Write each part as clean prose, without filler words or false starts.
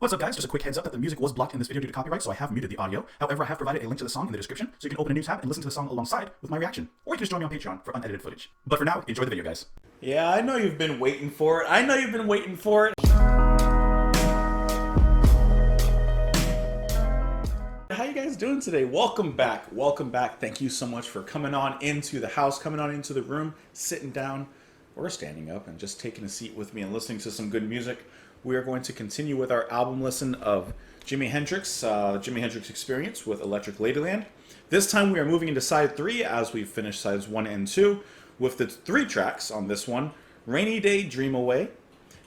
What's up, guys? Just a quick heads up that the music was blocked in this video due to copyright, so I have muted the audio. However, I have provided a link to the song in the description, so you can open a new tab and listen to the song alongside with my reaction. Or you can just join me on Patreon for unedited footage. But for now, enjoy the video, guys. Yeah, I know you've been waiting for it. I know you've been waiting for it. How you guys doing today? Welcome back. Welcome back. Thank you so much for coming on into the house, coming on into the room, sitting down or standing up and just taking a seat with me and listening to some good music. We are going to continue with our album listen of Jimi Hendrix, Jimi Hendrix Experience with Electric Ladyland. This time we are moving into side 3 as we finish sides 1 and 2 with the 3 tracks on this one. Rainy Day, Dream Away,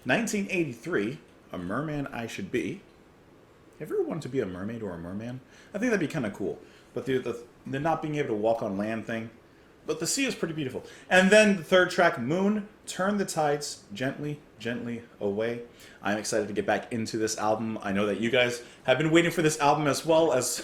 1983, A Merman I Should Be. Have you ever wanted to be a mermaid or a merman? I think that'd be kind of cool. But the not being able to walk on land thing. But the sea is pretty beautiful. And then the 3rd track, Moon, Turn the Tides Gently, Gently Away. I'm excited to get back into this album. I know that you guys have been waiting for this album as well as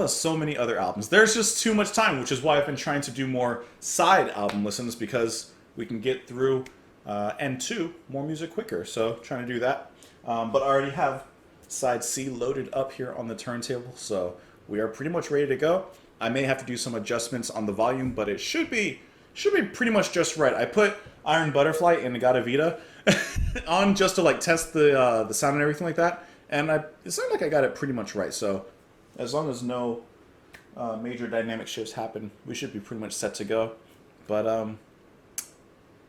so many other albums. There's just too much time, which is why I've been trying to do more side album listens, because we can get through and 2 more music quicker. So trying to do that. But I already have side C loaded up here on the turntable, so we are pretty much ready to go. I may have to do some adjustments on the volume, but it should be pretty much just right. I put Iron Butterfly in the Gata Vita on just to like test the sound and everything like that, and it sounded like I got it pretty much right. So as long as no major dynamic shifts happen, we should be pretty much set to go. But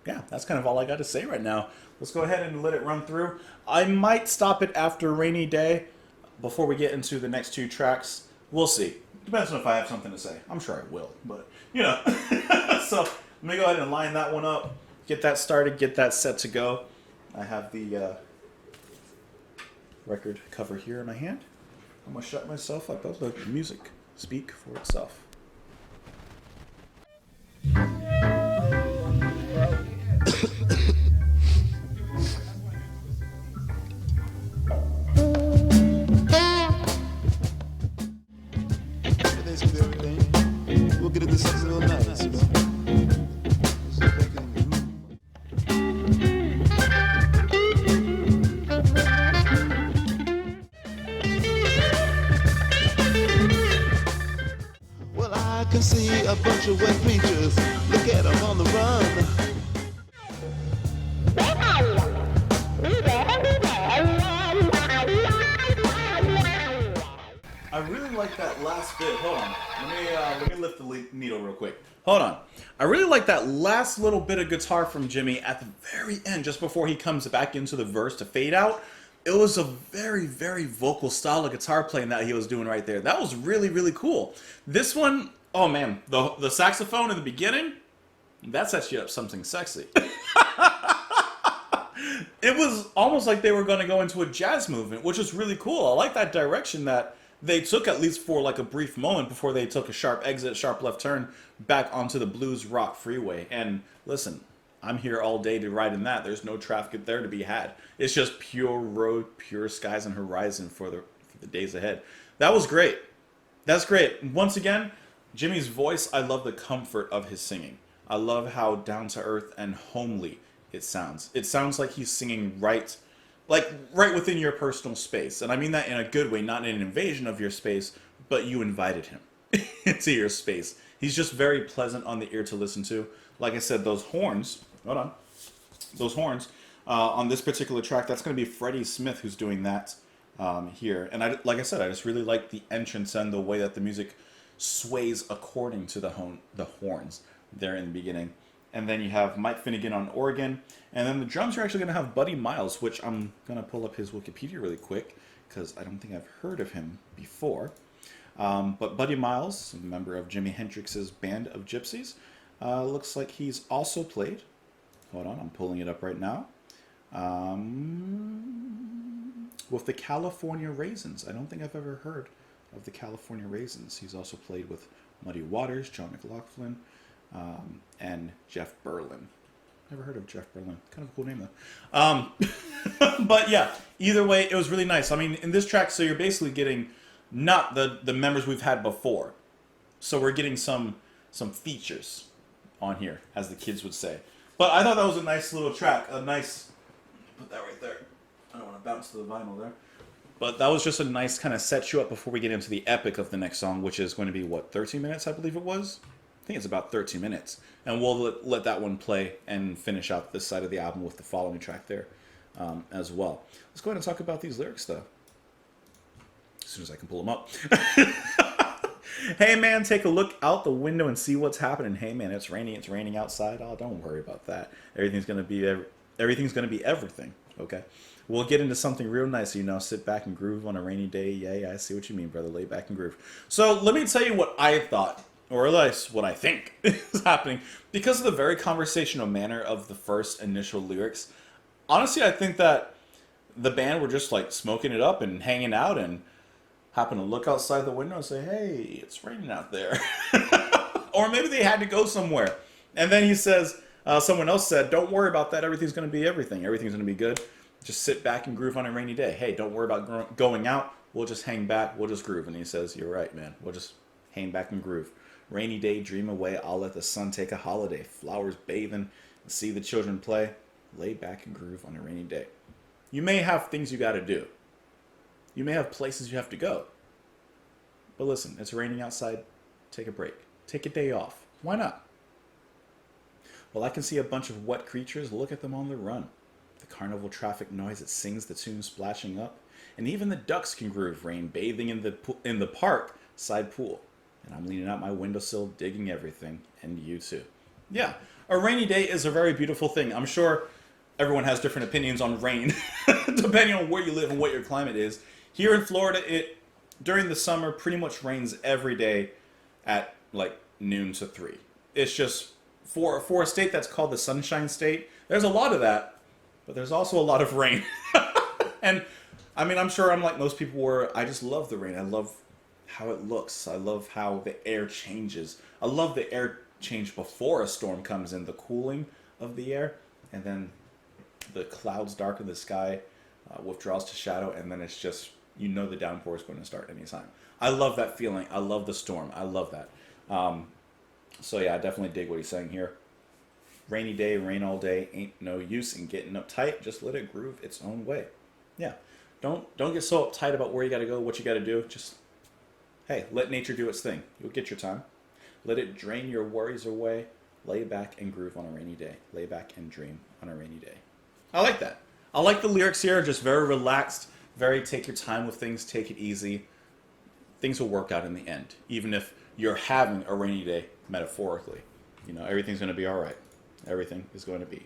yeah, that's kind of all I got to say right now. Let's go ahead and let it run through. I might stop it after Rainy Day before we get into the next 2 tracks. We'll see. Depends on if I have something to say. I'm sure I will, but you know. So let me go ahead and line that one up, get that started, get that set to go. I have the record cover here in my hand. I'm gonna shut myself up. Let the music speak for itself. We'll get it this real nice, you know? Well, I can see a bunch of wet preachers. Look at them on the run. I really like that last bit. Hold on. Let me lift the needle real quick. Hold on. I really like that last little bit of guitar from Jimi at the very end, just before he comes back into the verse to fade out. It was a very, very vocal style of guitar playing that he was doing right there. That was really, really cool. This one, oh man, the saxophone in the beginning, that sets you up something sexy. It was almost like they were going to go into a jazz movement, which was really cool. I like that direction that they took, at least for like a brief moment before they took a sharp exit, sharp left turn back onto the blues rock freeway. And listen, I'm here all day to ride in that. There's no traffic there to be had. It's just pure road, pure skies and horizon for the days ahead. That was great. That's great. Once again, Jimi's voice, I love the comfort of his singing. I love how down to earth and homely it sounds. It sounds like he's singing right within your personal space. And I mean that in a good way, not in an invasion of your space, but you invited him into your space. He's just very pleasant on the ear to listen to. Like I said, those horns, hold on, those horns on this particular track, that's going to be Freddie Smith who's doing that here. And like I said, I just really like the entrance and the way that the music sways according to the horns there in the beginning. And then you have Mike Finnegan on organ. And then the drums are actually going to have Buddy Miles, which I'm going to pull up his Wikipedia really quick, because I don't think I've heard of him before. But Buddy Miles, a member of Jimi Hendrix's Band of Gypsies, looks like he's also played. Hold on, I'm pulling it up right now. With the California Raisins. I don't think I've ever heard of the California Raisins. He's also played with Muddy Waters, John McLaughlin, and Jeff Berlin. Never heard of Jeff Berlin. Kind of a cool name though. But yeah, either way, it was really nice. I mean, in this track, so you're basically getting not the members we've had before. So we're getting some features on here, as the kids would say. But I thought that was a nice little track. A nice, put that right there. I don't want to bounce to the vinyl there. But that was just a nice kind of set you up before we get into the epic of the next song, which is going to be, what, 13 minutes, I believe it was? I think it's about 13 minutes. And we'll let that one play and finish out this side of the album with the following track there as well. Let's go ahead and talk about these lyrics, though. As soon as I can pull them up. Hey, man, take a look out the window and see what's happening. Hey, man, it's raining outside. Oh, don't worry about that. Everything's going to be everything, okay? We'll get into something real nice, sit back and groove on a rainy day. Yeah, I see what you mean, brother. Lay back and groove. So let me tell you what I thought, or at least what I think is happening. Because of the very conversational manner of the first initial lyrics, honestly, I think that the band were just like smoking it up and hanging out and happened to look outside the window and say, hey, it's raining out there. Or maybe they had to go somewhere. And then he says, someone else said, don't worry about that. Everything's going to be everything. Everything's going to be good. Just sit back and groove on a rainy day. Hey, don't worry about going out. We'll just hang back. We'll just groove. And he says, you're right, man. We'll just hang back and groove. Rainy day, dream away. I'll let the sun take a holiday. Flowers bathing and see the children play. Lay back and groove on a rainy day. You may have things you got to do. You may have places you have to go. But listen, it's raining outside. Take a break. Take a day off. Why not? Well, I can see a bunch of wet creatures. Look at them on the run. The carnival traffic noise, it sings the tune splashing up. And even the ducks can groove, rain bathing in the park side pool. And I'm leaning out my windowsill, digging everything, and you too. Yeah, a rainy day is a very beautiful thing. I'm sure everyone has different opinions on rain, depending on where you live and what your climate is. Here in Florida, it during the summer pretty much rains every day at like noon to 3. It's just for a state that's called the Sunshine State, there's a lot of that. But there's also a lot of rain. And, I mean, I'm sure I'm like most people were. I just love the rain. I love how it looks. I love how the air changes. I love the air change before a storm comes in. The cooling of the air. And then the clouds darken the sky, withdraws to shadow. And then it's just, the downpour is going to start anytime. I love that feeling. I love the storm. I love that. So, yeah, I definitely dig what he's saying here. Rainy day, rain all day, ain't no use in getting uptight. Just let it groove its own way. Yeah. Don't get so uptight about where you got to go, what you got to do. Just, hey, let nature do its thing. You'll get your time. Let it drain your worries away. Lay back and groove on a rainy day. Lay back and dream on a rainy day. I like that. I like the lyrics here. Just very relaxed. Very take your time with things. Take it easy. Things will work out in the end. Even if you're having a rainy day, metaphorically. Everything's going to be all right. Everything is going to be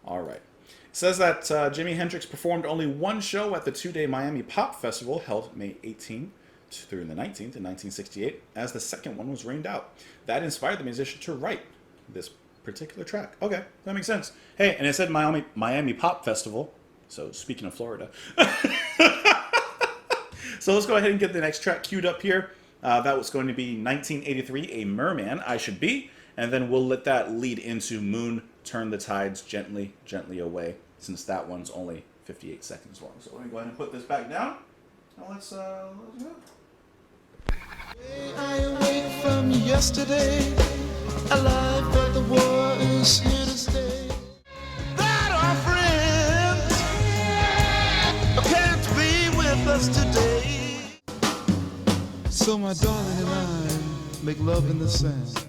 all right. It says that Jimi Hendrix performed only one show at the 2-day Miami Pop Festival held May 18th through the 19th in 1968, as the second one was rained out. That inspired the musician to write this particular track. Okay, that makes sense. Hey, and it said Miami Pop Festival, so speaking of Florida. So let's go ahead and get the next track queued up here. That was going to be 1983, A Merman I Should Be. And then we'll let that lead into Moon, Turn the Tides Gently, Gently Away, since that one's only 58 seconds long. So let me go ahead and put this back down. Now let's go. I awake from yesterday, alive, but the war is here to stay. That our friends can't be with us today. So my darling and I make love in the sand.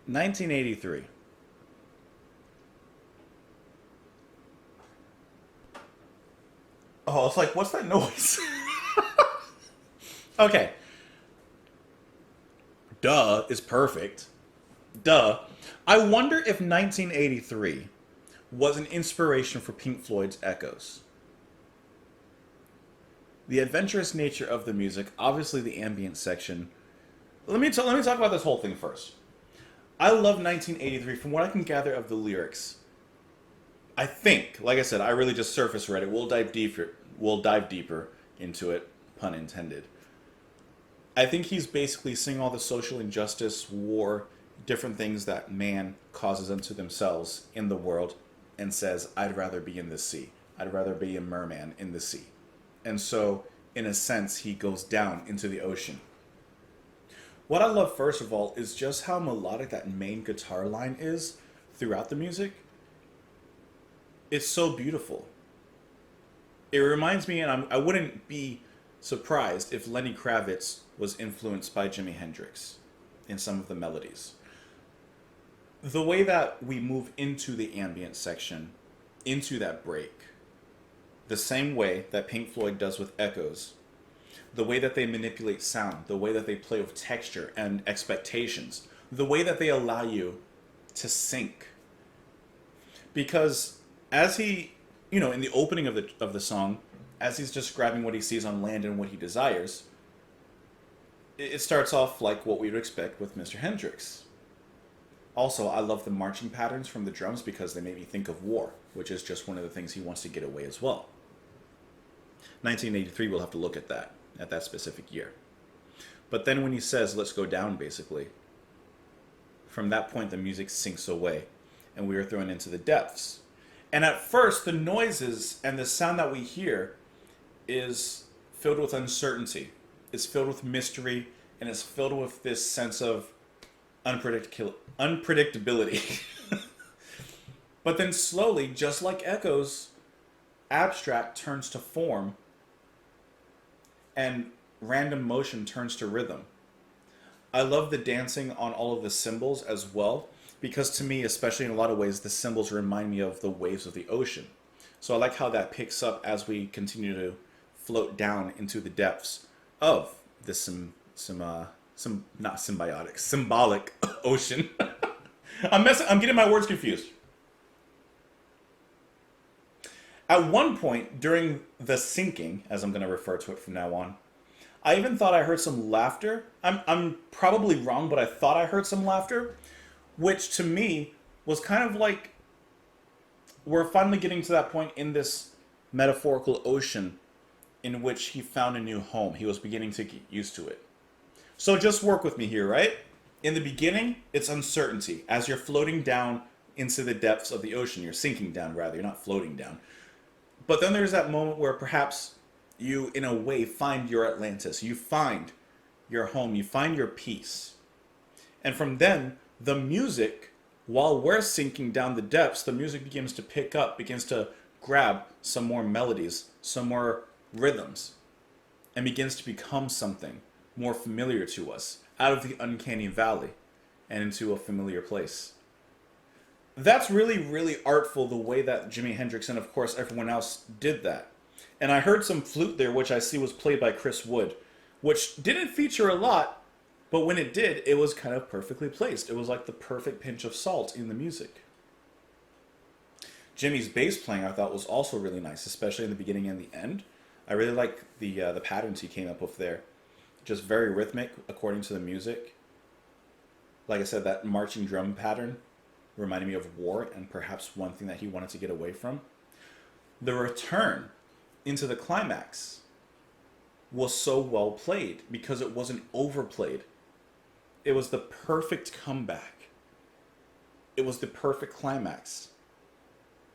$1983. Oh, it's like, what's that noise? Okay. Duh is perfect. Duh. I wonder if 1983 was an inspiration for Pink Floyd's Echoes. The adventurous nature of the music, obviously the ambient section. Let me talk about this whole thing first. I love 1983 from what I can gather of the lyrics. I think, like I said, I really just surface read it. We'll dive deeper into it, pun intended. I think he's basically seeing all the social injustice, war, different things that man causes unto themselves in the world, and says, I'd rather be in the sea. I'd rather be a merman in the sea. And so, in a sense, he goes down into the ocean. What I love, first of all, is just how melodic that main guitar line is throughout the music. It's so beautiful. It reminds me, and I wouldn't be surprised if Lenny Kravitz was influenced by Jimi Hendrix in some of the melodies. The way that we move into the ambient section, into that break, the same way that Pink Floyd does with Echoes, the way that they manipulate sound, the way that they play with texture and expectations, the way that they allow you to sync. Because as he, in the opening of the song, as he's describing what he sees on land and what he desires, it starts off like what we would expect with Mr. Hendrix. Also, I love the marching patterns from the drums because they make me think of war, which is just one of the things he wants to get away as well. 1983, we'll have to look at that specific year. But then when he says, let's go down, basically, from that point the music sinks away, and we are thrown into the depths. And at first, the noises and the sound that we hear is filled with uncertainty. It's filled with mystery, and it's filled with this sense of unpredictability. But then slowly, just like Echoes, abstract turns to form, and random motion turns to rhythm. I love the dancing on all of the cymbals as well, because to me, especially in a lot of ways, the cymbals remind me of the waves of the ocean. So I like how that picks up as we continue to float down into the depths of this symbolic ocean. I'm getting my words confused. At one point during the sinking, as I'm going to refer to it from now on, I even thought I heard some laughter. I'm probably wrong, but I thought I heard some laughter, which to me was kind of like we're finally getting to that point in this metaphorical ocean in which he found a new home. He was beginning to get used to it. So just work with me here, right? In the beginning, it's uncertainty. As you're floating down into the depths of the ocean, you're sinking down, rather. You're not floating down. But then there's that moment where perhaps you, in a way, find your Atlantis. You find your home. You find your peace. And from then, the music, while we're sinking down the depths, the music begins to pick up, begins to grab some more melodies, some more rhythms, and begins to become something more familiar to us, out of the uncanny valley and into a familiar place. That's really, really artful, the way that Jimi Hendrix and, of course, everyone else did that. And I heard some flute there, which I see was played by Chris Wood, which didn't feature a lot, but when it did, it was kind of perfectly placed. It was like the perfect pinch of salt in the music. Jimmy's bass playing, I thought, was also really nice, especially in the beginning and the end. I really like the patterns he came up with there. Just very rhythmic, according to the music. Like I said, that marching drum pattern reminded me of war, and perhaps one thing that he wanted to get away from. The return into the climax was so well played because it wasn't overplayed. It was the perfect comeback. It was the perfect climax.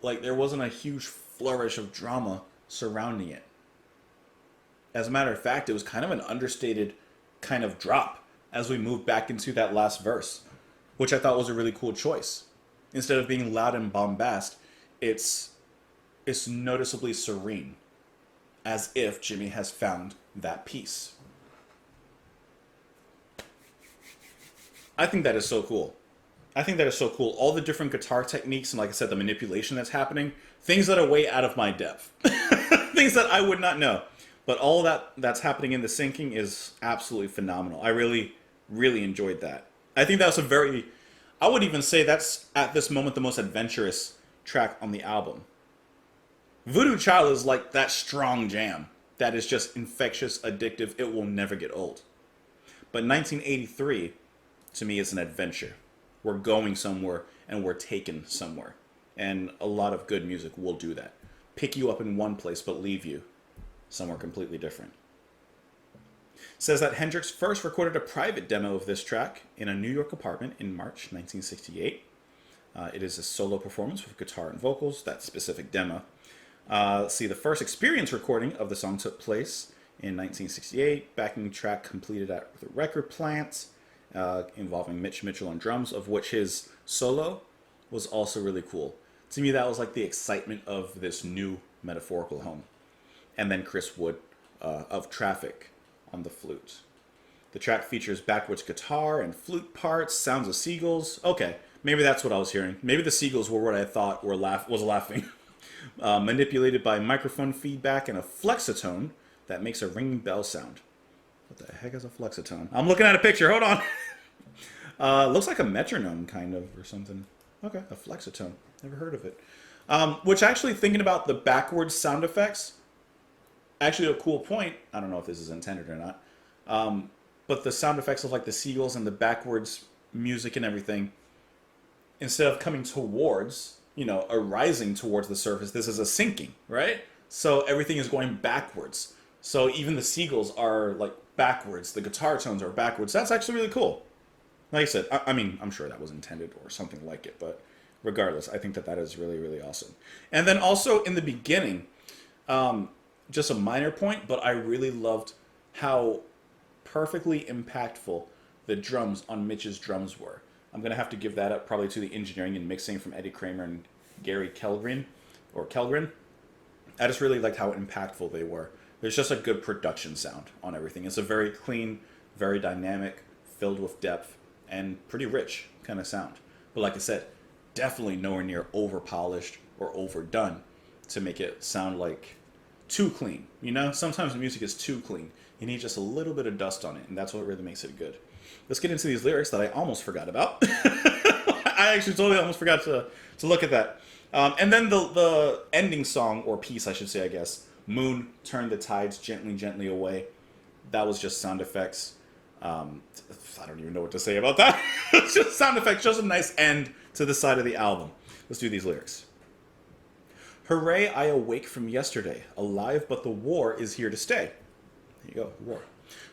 Like, there wasn't a huge flourish of drama surrounding it. As a matter of fact, it was kind of an understated kind of drop as we moved back into that last verse, which I thought was a really cool choice. Instead of being loud and bombast, it's noticeably serene, as if Jimmy has found that peace. I think that is so cool. All the different guitar techniques and, like I said, the manipulation that's happening, things that are way out of my depth. Things that I would not know. But all that's happening in the syncing is absolutely phenomenal. I really, really enjoyed that. I think that's I would even say that's, at this moment, the most adventurous track on the album. Voodoo Child is like that strong jam that is just infectious, addictive. It will never get old. But 1983, to me, is an adventure. We're going somewhere and we're taken somewhere. And a lot of good music will do that. Pick you up in one place but leave you somewhere completely different. Says that Hendrix first recorded a private demo of this track in a New York apartment in March 1968. It is a solo performance with guitar and vocals, that specific demo. The first experience recording of the song took place in 1968. Backing track completed at the record plant, involving Mitch Mitchell on drums, of which his solo was also really cool. To me, that was like the excitement of this new metaphorical home. And then Chris Wood of Traffic on the flute. The track features backwards guitar and flute parts, sounds of seagulls. Okay, maybe that's what I was hearing. Maybe the seagulls were what I thought was laughing. Manipulated by microphone feedback and a flexitone that makes a ringing bell sound. What the heck is a flexitone? I'm looking at a picture. Hold on. Looks like a metronome, kind of, or something. Okay, a flexitone. Never heard of it. Which actually, thinking about the backwards sound effects, actually a cool point. I don't know if this is intended or not. But the sound effects of like the seagulls and the backwards music and everything, instead of coming towards, a rising towards the surface, this is a sinking, right? So everything is going backwards. So even the seagulls are like backwards. The guitar tones are backwards. That's actually really cool. Like I said, I mean, I'm sure that was intended or something like it, but regardless, I think that is really, really awesome. And then also in the beginning, just a minor point, but I really loved how perfectly impactful the drums on Mitch's drums were. I'm going to have to give that up probably to the engineering and mixing from Eddie Kramer and Gary Kellgren. I just really liked how impactful they were. There's just a good production sound on everything. It's a very clean, very dynamic, filled with depth, and pretty rich kind of sound. But like I said, definitely nowhere near over-polished or overdone to make it sound like too clean. Sometimes music is too clean. You need just a little bit of dust on it, and that's what really makes it good. Let's get into these lyrics that I almost forgot about. I actually totally almost forgot to look at that. And then the ending song, or piece I should say, I guess, Moon, Turn the Tides Gently, Gently Away. That was just sound effects. I don't even know what to say about that. It's just sound effects, just a nice end to the side of the album. Let's do these lyrics. Hooray, I awake from yesterday, alive, but the war is here to stay. There you go, war.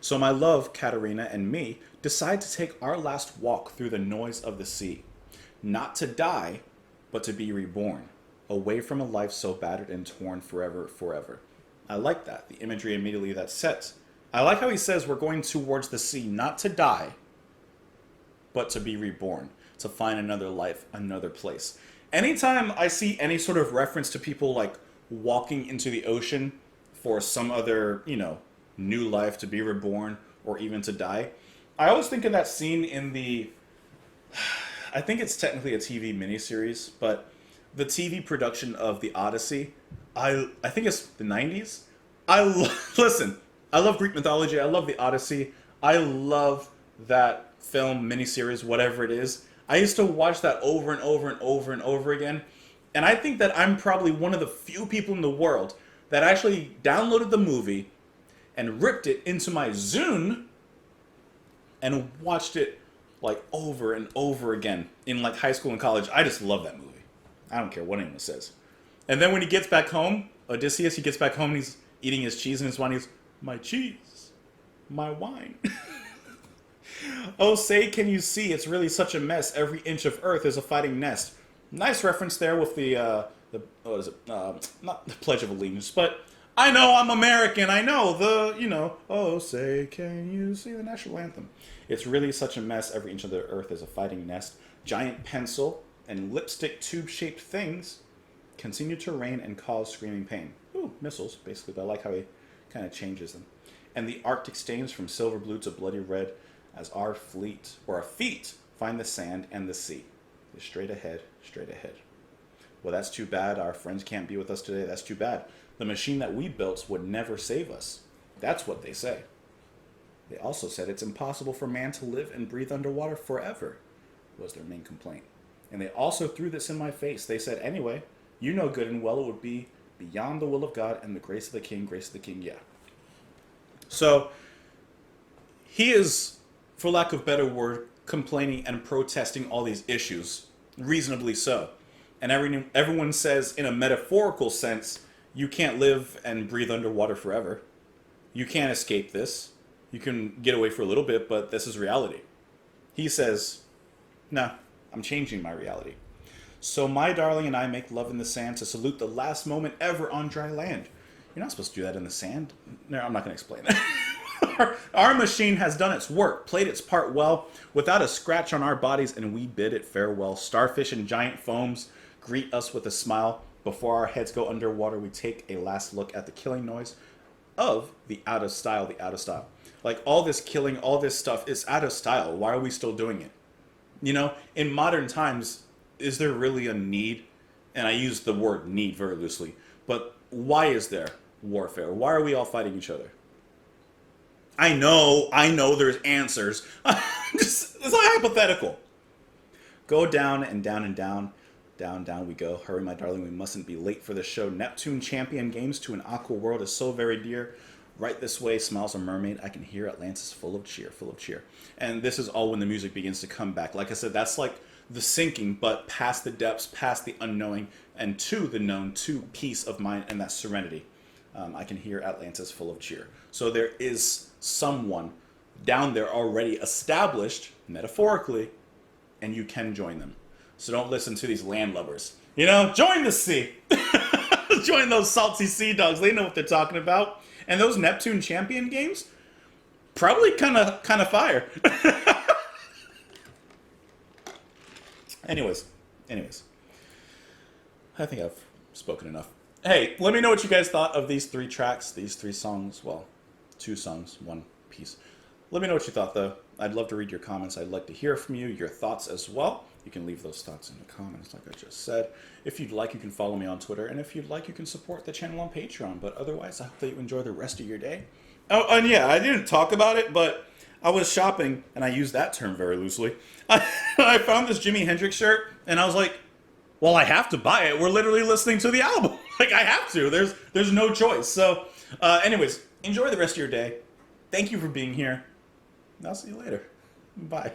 So my love, Katerina, and me decide to take our last walk through the noise of the sea. Not to die, but to be reborn, away from a life so battered and torn forever, forever. I like that, the imagery immediately that's set. I like how he says we're going towards the sea, not to die, but to be reborn, to find another life, another place. Anytime I see any sort of reference to people like walking into the ocean for some other, new life, to be reborn, or even to die, I always think of that scene in I think it's technically a TV miniseries, but the TV production of The Odyssey, I think it's the 90s. Listen, I love Greek mythology. I love The Odyssey. I love that film, miniseries, whatever it is. I used to watch that over and over and over and over again. And I think that I'm probably one of the few people in the world that actually downloaded the movie and ripped it into my Zune and watched it like over and over again in like high school and college. I just love that movie. I don't care what anyone says. And then when he gets back home, Odysseus, he gets back home and he's eating his cheese and his wine. He's, my cheese, my wine. Oh, say, can you see? It's really such a mess. Every inch of earth is a fighting nest. Nice reference there with not the Pledge of Allegiance, but I know I'm American. I know oh, say, can you see, the national anthem. It's really such a mess. Every inch of the earth is a fighting nest. Giant pencil and lipstick tube-shaped things continue to rain and cause screaming pain. Ooh, missiles, basically, but I like how he kind of changes them. And the Arctic stains from silver blue to bloody red as our feet find the sand and the sea. They're straight ahead, straight ahead. Well, that's too bad. Our friends can't be with us today. That's too bad. The machine that we built would never save us. That's what they say. They also said it's impossible for man to live and breathe underwater forever, was their main complaint. And they also threw this in my face. They said, anyway, you know good and well it would be beyond the will of God and the grace of the King, yeah. So, he is, for lack of a better word, complaining and protesting all these issues, reasonably so. And everyone says, in a metaphorical sense, you can't live and breathe underwater forever. You can't escape this. You can get away for a little bit, but this is reality. He says, no, I'm changing my reality. So my darling and I make love in the sand to salute the last moment ever on dry land. You're not supposed to do that in the sand. No, I'm not going to explain that. Our machine has done its work, played its part well, without a scratch on our bodies, and we bid it farewell. Starfish and giant foams greet us with a smile. Before our heads go underwater, we take a last look at the killing noise of the out of style, Like, all this killing, all this stuff is out of style. Why are we still doing it? You know, in modern times, is there really a need? And I use the word need very loosely. But why is there warfare? Why are we all fighting each other? I know there's answers. It's like hypothetical. Go down and down and down. Down, down we go. Hurry, my darling, we mustn't be late for the show. Neptune champion games to an aqua world is so very dear. Right this way, smiles a mermaid. I can hear Atlantis full of cheer, full of cheer. And this is all when the music begins to come back. Like I said, that's like the sinking, but past the depths, past the unknowing, and to the known, to peace of mind and that serenity. I can hear Atlantis full of cheer. So there is someone down there already established, metaphorically, and you can join them. So don't listen to these landlubbers. You know, join the sea. Join those salty sea dogs. They know what they're talking about. And those Neptune champion games, probably kind of fire. Anyways, I think I've spoken enough. Hey, let me know what you guys thought of these 3 tracks, these 3 songs. Well, 2 songs, 1 piece. Let me know what you thought, though. I'd love to read your comments. I'd like to hear from you, your thoughts as well. You can leave those thoughts in the comments, like I just said. If you'd like, you can follow me on Twitter. And if you'd like, you can support the channel on Patreon. But otherwise, I hope that you enjoy the rest of your day. Oh, and yeah, I didn't talk about it, but I was shopping, and I use that term very loosely. I found this Jimi Hendrix shirt, and I was like, well, I have to buy it. We're literally listening to the album. Like, I have to. There's no choice. So, anyways, enjoy the rest of your day. Thank you for being here. I'll see you later. Bye.